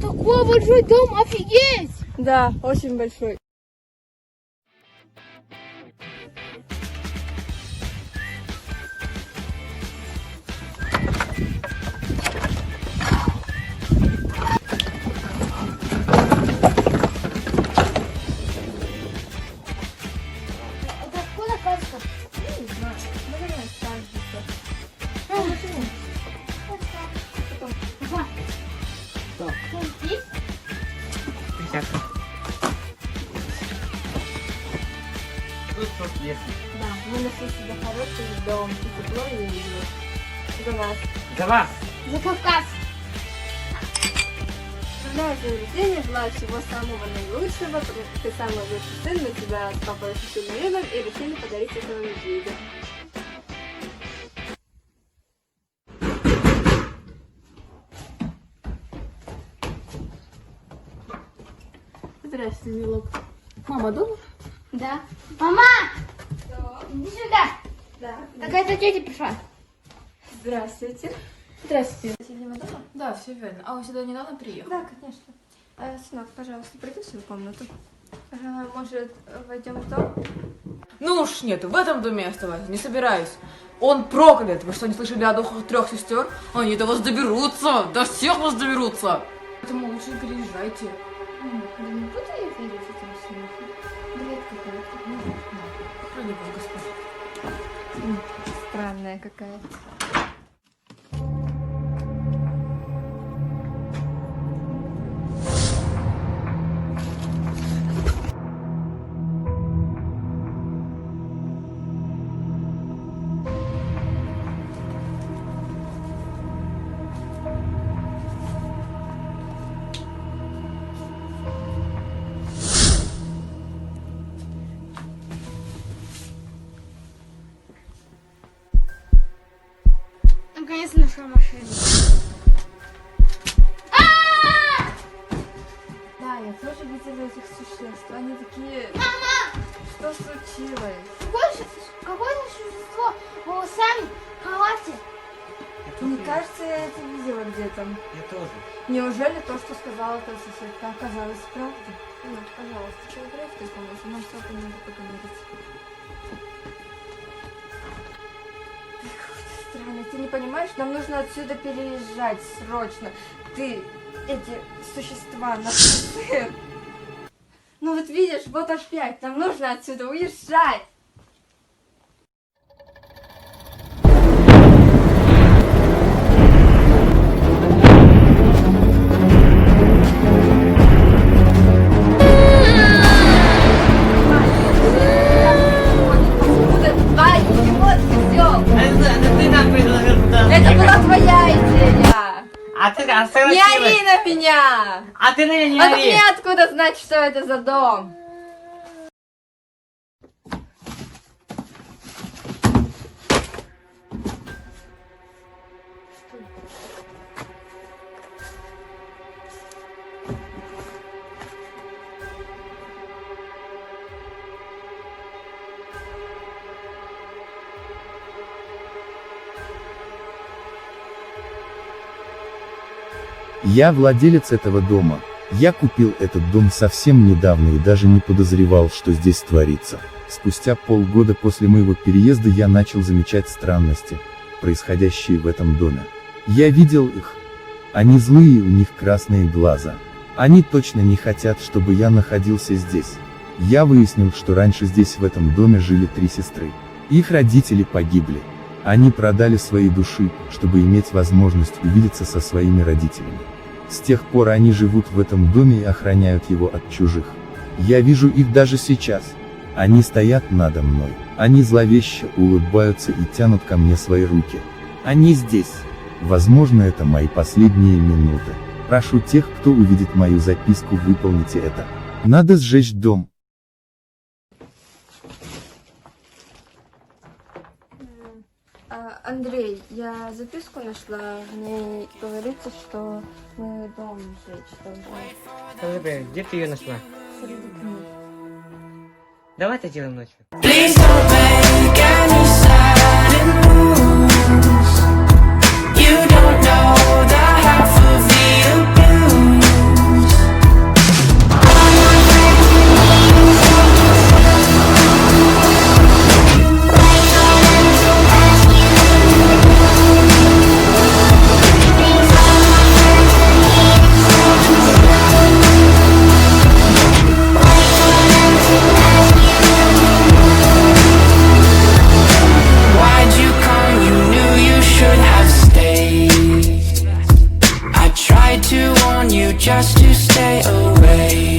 такой большой дом, офигеть! Да, очень большой. Это откуда каска? Не знаю, наверное, там где-то. Ага. Так. Здесь? Всяко. Тут если. Да, мы нашли себе хороший дом, и тепло, и уют. За нас. За вас! За Кавказ. Поздравляю с днем рождения, желаю всего самого наилучшего. Ты самый лучший сын, мы тебя с папой очень сильно любим и решили подарить этому видео. Здравствуй, милок. Мама дома? Да. Мама! Иди сюда. Да. Какая-то тетя пришла. Здравствуйте. Здравствуйте. Дима дома? Да, все верно. А он сюда недавно приехал? Да, конечно. Сынок, пожалуйста, пройди в свою комнату. Может, войдем в дом? Ну уж нет, в этом доме оставаться не собираюсь. Он проклят. Вы что, не слышали о духах 3 сестер? Они до вас доберутся, до всех вас доберутся. Поэтому лучше переезжайте. Да не буду я верить этим слухам. Бред какой-то. Ну, да. Храни вас Господь. Странная какая-то. Наконец-то нашла машину. Да, я тоже видела этих существ. Они такие... Что случилось? Какое-то существо волосами в халате. Мне кажется, я это видела где-то. Я тоже. Неужели то, что сказала та соседка, оказалось правдой? Ну, пожалуйста, поиграй в той комнате, нам с папой надо поговорить. Ты какой-то странный, ты не понимаешь? Нам нужно отсюда переезжать срочно. Ты, эти существа, наш сын. Ну вот видишь, вот опять, нам нужно отсюда уезжать. Это была твоя идея! А ты Не ори на меня! А ты на меня не А ори! мне откуда знать, что это за дом? Я владелец этого дома. Я купил этот дом совсем недавно и даже не подозревал, что здесь творится. Спустя полгода после моего переезда я начал замечать странности, происходящие в этом доме. Я видел их. Они злые, у них красные глаза. Они точно не хотят, чтобы я находился здесь. Я выяснил, что раньше здесь в этом доме жили 3 сестры. Их родители погибли. Они продали свои души, чтобы иметь возможность увидеться со своими родителями. С тех пор они живут в этом доме и охраняют его от чужих. Я вижу их даже сейчас. Они стоят надо мной. Они зловеще улыбаются и тянут ко мне свои руки. Они здесь. Возможно, это мои последние минуты. Прошу тех, кто увидит мою записку, выполните это. Надо сжечь дом. Андрей, я записку нашла, в ней говорится, что мы дом сжечь должны. Скажи, где ты ее нашла? Среди книг. Давай это сделаем ночью. Please don't make any sudden moves. You don't know the half of the abuse. on you just to stay away.